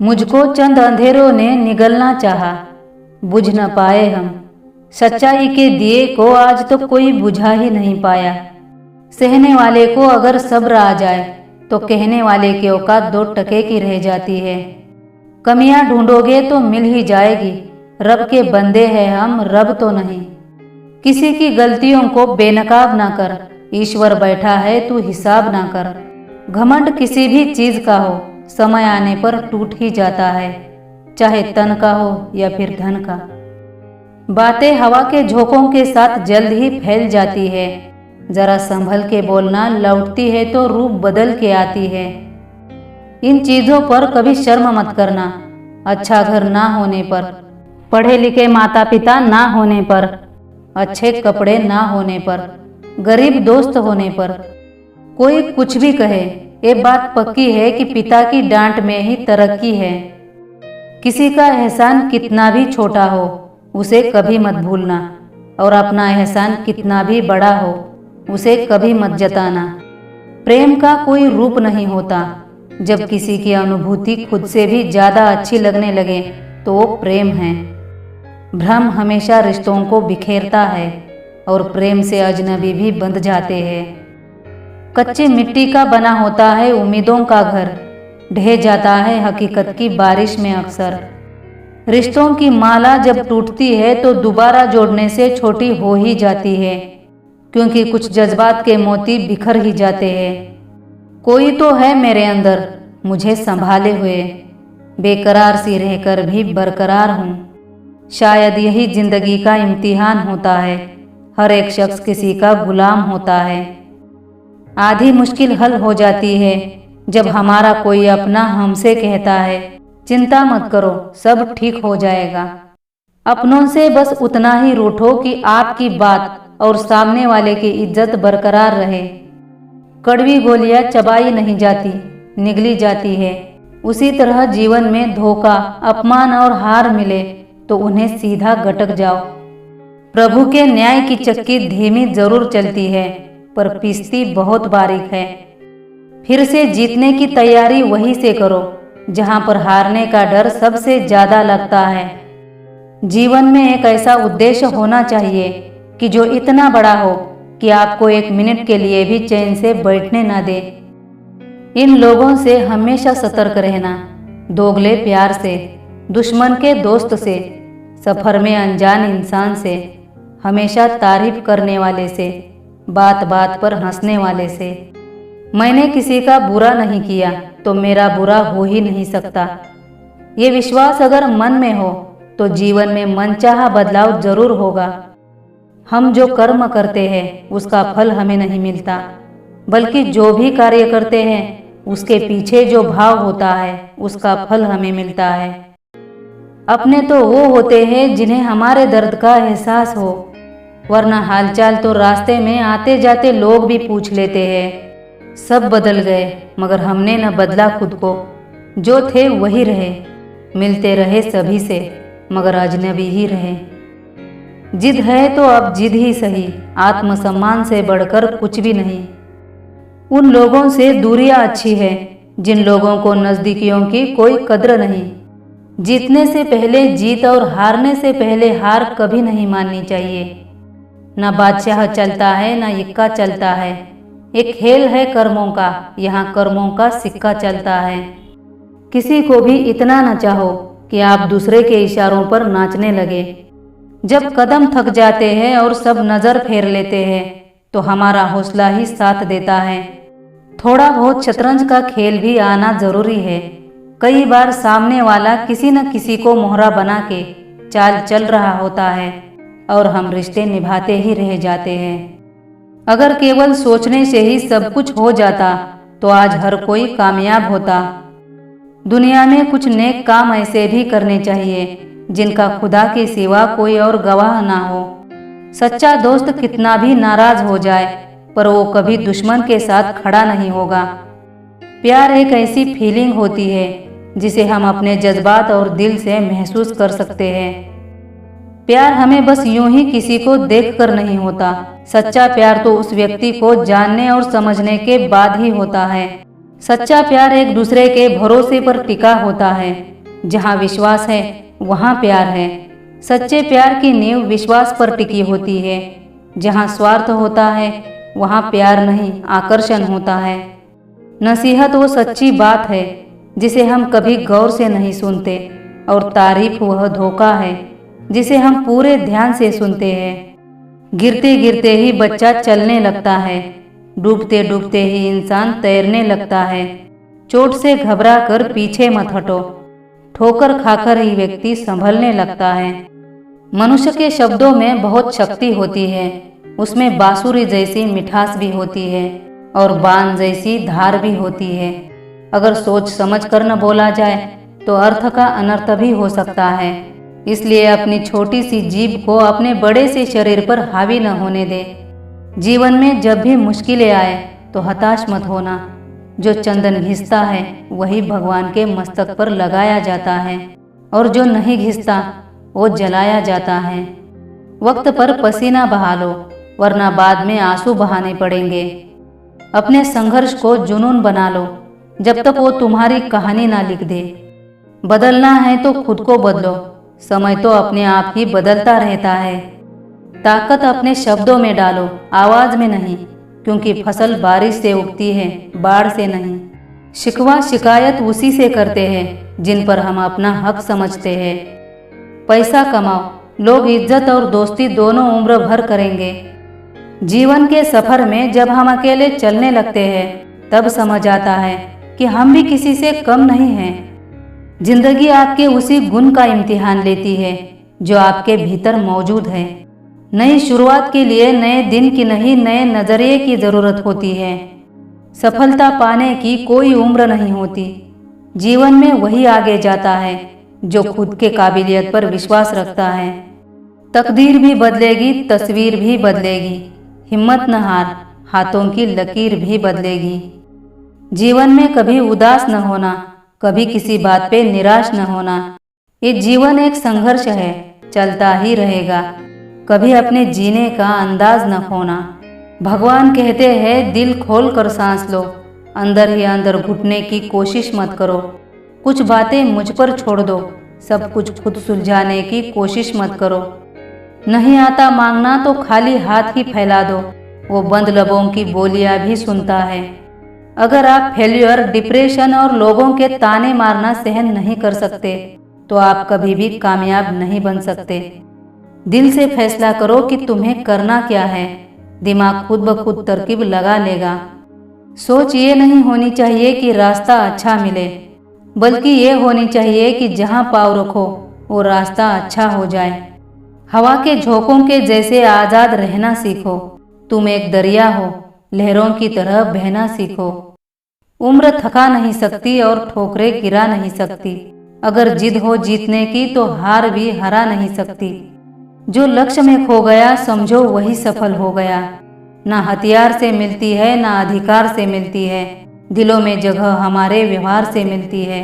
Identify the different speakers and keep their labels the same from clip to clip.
Speaker 1: मुझको चंद अंधेरों ने निगलना चाहा, बुझ न पाए हम। सच्चाई के दिए को आज तो कोई बुझा ही नहीं पाया। सहने वाले को अगर सब्र आ जाए तो कहने वाले की औकात 2 टके की रह जाती है। कमियां ढूंढोगे तो मिल ही जाएगी, रब के बंदे हैं हम, रब तो नहीं। किसी की गलतियों को बेनकाब ना कर, ईश्वर बैठा है तू हिसाब ना कर। घमंड किसी भी चीज का हो, समय आने पर टूट ही जाता है, चाहे तन का हो या फिर धन का। बातें हवा के झोंकों के साथ जल्द ही फैल जाती है, जरा संभल के बोलना, लौटती है तो रूप बदल के आती है। इन चीजों पर कभी शर्म मत करना, अच्छा घर ना होने पर, पढ़े लिखे माता पिता ना होने पर, अच्छे कपड़े ना होने पर, गरीब दोस्त होने पर। कोई कुछ भी कहे, ये बात पक्की है कि पिता की डांट में ही तरक्की है। किसी का एहसान कितना भी छोटा हो उसे कभी मत भूलना, और अपना एहसान कितना भी बड़ा हो उसे कभी मत जताना। प्रेम का कोई रूप नहीं होता, जब किसी की अनुभूति खुद से भी ज्यादा अच्छी लगने लगे तो वो प्रेम है। भ्रम हमेशा रिश्तों को बिखेरता है और प्रेम से अजनबी भी बंध जाते हैं। कच्ची मिट्टी का बना होता है उम्मीदों का घर, ढह जाता है हकीकत की बारिश में अक्सर। रिश्तों की माला जब टूटती है तो दोबारा जोड़ने से छोटी हो ही जाती है, क्योंकि कुछ जज्बात के मोती बिखर ही जाते हैं। कोई तो है मेरे अंदर मुझे संभाले हुए, बेकरार सी रहकर भी बरकरार हूँ। शायद यही जिंदगी का इम्तिहान होता है, हर एक शख्स किसी का गुलाम होता है। आधी मुश्किल हल हो जाती है जब हमारा कोई अपना हमसे कहता है, चिंता मत करो सब ठीक हो जाएगा। अपनों से बस उतना ही रूठो कि आपकी बात और सामने वाले की इज्जत बरकरार रहे। कड़वी गोलियां चबाई नहीं जाती, निगली जाती है। उसी तरह जीवन में धोखा, अपमान और हार मिले तो उन्हें सीधा गटक जाओ। प्रभु के न्याय की चक्की धीमी जरूर चलती है, पर पीसती बहुत बारीक है। फिर से जीतने की तैयारी वहीं से करो जहां पर हारने का डर सबसे ज्यादा लगता है। जीवन में एक ऐसा उद्देश्य होना चाहिए कि जो इतना बड़ा हो कि आपको 1 मिनट के लिए भी चैन से बैठने ना दे। इन लोगों से हमेशा सतर्क रहना, दोगले प्यार से, दुश्मन के दोस्त से, सफर में अनजान इंसान से, हमेशा तारीफ करने वाले से, बात बात पर हंसने वाले से। मैंने किसी का बुरा नहीं किया तो मेरा बुरा हो ही नहीं सकता। ये विश्वास अगर मन में हो तो जीवन में मनचाहा बदलाव जरूर होगा। हम जो कर्म करते हैं उसका फल हमें नहीं मिलता, बल्कि जो भी कार्य करते हैं उसके पीछे जो भाव होता है उसका फल हमें मिलता है। अपने तो वो होते हैं जिन्हें हमारे दर्द का एहसास हो, वरना हालचाल तो रास्ते में आते जाते लोग भी पूछ लेते हैं। सब बदल गए मगर हमने न बदला खुद को, जो थे वही रहे। मिलते रहे सभी से मगर अजनबी ही रहे। जिद है तो अब जिद ही सही, आत्मसम्मान से बढ़कर कुछ भी नहीं। उन लोगों से दूरियां अच्छी है जिन लोगों को नजदीकियों की कोई कद्र नहीं। जीतने से पहले जीत और हारने से पहले हार कभी नहीं माननी चाहिए। ना बादशाह चलता है ना इक्का चलता है, एक खेल है कर्मों का, यहाँ कर्मों का सिक्का चलता है। किसी को भी इतना न चाहो कि आप दूसरे के इशारों पर नाचने लगे। जब कदम थक जाते हैं और सब नजर फेर लेते हैं तो हमारा हौसला ही साथ देता है। थोड़ा बहुत शतरंज का खेल भी आना जरूरी है। कई बार सामने वाला किसी न किसी को मोहरा बना के चाल चल रहा होता है और हम रिश्ते निभाते ही रह जाते हैं। अगर केवल सोचने से ही सब कुछ हो जाता तो आज हर कोई कामयाब होता। दुनिया में कुछ नेक काम ऐसे भी करने चाहिए जिनका खुदा के सिवा कोई और गवाह ना हो। सच्चा दोस्त कितना भी नाराज हो जाए पर वो कभी दुश्मन के साथ खड़ा नहीं होगा। प्यार एक ऐसी फीलिंग होती है जिसे हम अपने जज्बात और दिल से महसूस कर सकते हैं। प्यार हमें बस यूं ही किसी को देखकर नहीं होता। सच्चा प्यार तो उस व्यक्ति को जानने और समझने के बाद ही होता है। सच्चा प्यार एक दूसरे के भरोसे पर टिका होता है। जहाँ विश्वास है वहाँ प्यार है। सच्चे प्यार की नींव विश्वास पर टिकी होती है। जहाँ स्वार्थ होता है वहाँ प्यार नहीं, आकर्षण होता है। नसीहत वो सच्ची बात है जिसे हम कभी गौर से नहीं सुनते, और तारीफ वह धोखा है जिसे हम पूरे ध्यान से सुनते हैं। गिरते गिरते ही बच्चा चलने लगता है, डूबते डूबते ही इंसान तैरने लगता है। चोट से घबरा कर पीछे मत हटो, ठोकर खाकर ही व्यक्ति संभलने लगता है। मनुष्य के शब्दों में बहुत शक्ति होती है, उसमें बांसुरी जैसी मिठास भी होती है और बाण जैसी धार भी होती है। अगर सोच समझ कर न बोला जाए तो अर्थ का अनर्थ भी हो सकता है। इसलिए अपनी छोटी सी जीभ को अपने बड़े से शरीर पर हावी न होने दे। जीवन में जब भी मुश्किलें आए तो हताश मत होना। जो चंदन घिसता है वही भगवान के मस्तक पर लगाया जाता है, और जो नहीं घिसता वो जलाया जाता है। वक्त पर पसीना बहा लो, वरना बाद में आंसू बहाने पड़ेंगे। अपने संघर्ष को जुनून बना लो, जब तक वो तुम्हारी कहानी ना लिख दे। बदलना है तो खुद को बदलो, समय तो अपने आप ही बदलता रहता है। ताकत अपने शब्दों में डालो, आवाज में नहीं, क्योंकि फसल बारिश से उगती है, बाढ़ से नहीं। शिकवा शिकायत उसी से करते हैं जिन पर हम अपना हक समझते हैं। पैसा कमाओ, लोग इज्जत और दोस्ती दोनों उम्र भर करेंगे। जीवन के सफर में जब हम अकेले चलने लगते हैं तब समझ आता है कि हम भी किसी से कम नहीं हैं। जिंदगी आपके उसी गुण का इम्तिहान लेती है जो आपके भीतर मौजूद है। नई शुरुआत के लिए नए दिन की नहीं, नए नजरिए की जरूरत होती है। सफलता पाने की कोई उम्र नहीं होती। जीवन में वही आगे जाता है जो खुद के काबिलियत पर विश्वास रखता है। तकदीर भी बदलेगी, तस्वीर भी बदलेगी। हिम्मत न हार, हाथों की लकीर भी बदलेगी। जीवन में कभी उदास न होना, कभी किसी बात पे निराश न होना। ये जीवन एक संघर्ष है, चलता ही रहेगा। कभी अपने जीने का अंदाज न खोना। भगवान कहते हैं दिल खोल कर सांस लो, अंदर ही अंदर घुटने की कोशिश मत करो। कुछ बातें मुझ पर छोड़ दो, सब कुछ खुद सुलझाने की कोशिश मत करो। नहीं आता मांगना तो खाली हाथ ही फैला दो, वो बंद लबों की बोलियां भी सुनता है। अगर आप फेल्यूर, डिप्रेशन और लोगों के ताने मारना सहन नहीं कर सकते तो आप कभी भी कामयाब नहीं बन सकते। दिल से फैसला करो कि तुम्हें करना क्या है, दिमाग खुद ब खुद तरकीब लगा लेगा। सोच ये नहीं होनी चाहिए कि रास्ता अच्छा मिले, बल्कि ये होनी चाहिए कि जहाँ पाँव रखो वो रास्ता अच्छा हो जाए। हवा के झोंकों के जैसे आज़ाद रहना सीखो। तुम एक दरिया हो, लहरों की तरह बहना सीखो। उम्र थका नहीं सकती और ठोकरें गिरा नहीं सकती। अगर जिद हो जीतने की तो हार भी हरा नहीं सकती। जो लक्ष्य में खो गया समझो वही सफल हो गया। ना हथियार से मिलती है, ना अधिकार से मिलती है, दिलों में जगह हमारे व्यवहार से मिलती है।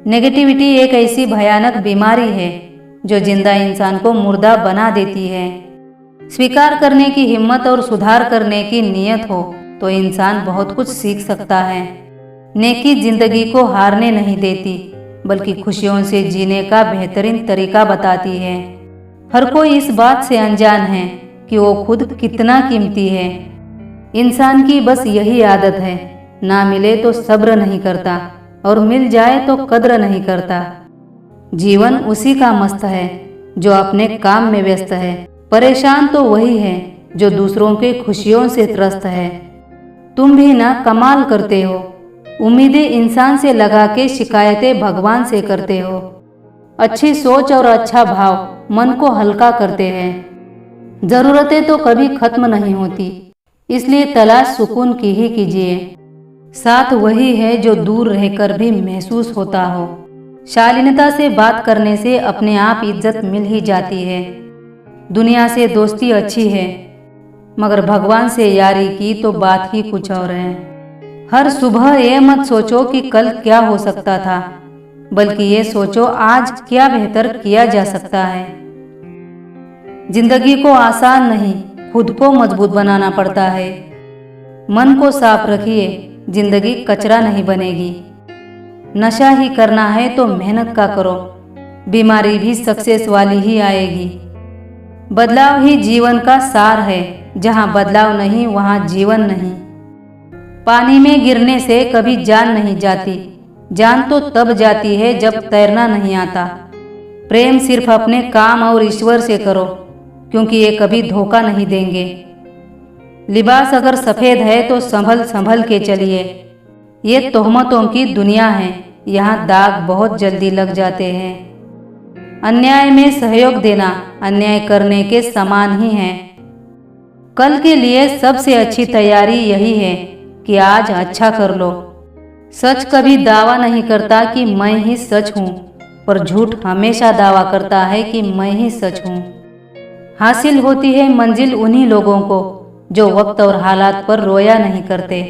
Speaker 1: नेगेटिविटी एक ऐसी भयानक बीमारी है जो जिंदा इंसान को मुर्दा बना देती है। स्वीकार करने की हिम्मत और सुधार करने की नीयत हो तो इंसान बहुत कुछ सीख सकता है। नेकी जिंदगी को हारने नहीं देती, बल्कि खुशियों से जीने का बेहतरीन तरीका बताती है। हर कोई इस बात से अनजान है कि वो खुद कितना कीमती है। इंसान की बस यही आदत है, ना मिले तो सब्र नहीं करता और मिल जाए तो कद्र नहीं करता। जीवन उसी का मस्त है जो अपने काम में व्यस्त है। परेशान तो वही है जो दूसरों के खुशियों से त्रस्त है। तुम भी ना कमाल करते हो, उम्मीदें इंसान से लगा के शिकायतें भगवान से करते हो। अच्छी सोच और अच्छा भाव मन को हल्का करते हैं। जरूरतें तो कभी खत्म नहीं होती, इसलिए तलाश सुकून की ही कीजिए। साथ वही है जो दूर रहकर भी महसूस होता हो। शालीनता से बात करने से अपने आप इज्जत मिल ही जाती है। दुनिया से दोस्ती अच्छी है, मगर भगवान से यारी की तो बात ही कुछ और है। हर सुबह ये मत सोचो कि कल क्या हो सकता था, बल्कि ये सोचो आज क्या बेहतर किया जा सकता है। जिंदगी को आसान नहीं, खुद को मजबूत बनाना पड़ता है। मन को साफ रखिए, जिंदगी कचरा नहीं बनेगी। नशा ही करना है तो मेहनत का करो, बीमारी भी सक्सेस वाली ही आएगी। बदलाव ही जीवन का सार है, जहाँ बदलाव नहीं वहाँ जीवन नहीं। पानी में गिरने से कभी जान नहीं जाती, जान तो तब जाती है जब तैरना नहीं आता। प्रेम सिर्फ अपने काम और ईश्वर से करो, क्योंकि ये कभी धोखा नहीं देंगे। लिबास अगर सफ़ेद है तो संभल संभल के चलिए। ये तोहमतों की दुनिया है, यहाँ दाग बहुत जल्दी लग जाते हैं। अन्याय में सहयोग देना अन्याय करने के समान ही है। कल के लिए सबसे अच्छी तैयारी यही है कि आज अच्छा कर लो। सच कभी दावा नहीं करता कि मैं ही सच हूँ, पर झूठ हमेशा दावा करता है कि मैं ही सच हूँ। हासिल होती है मंजिल उन्हीं लोगों को जो वक्त और हालात पर रोया नहीं करते।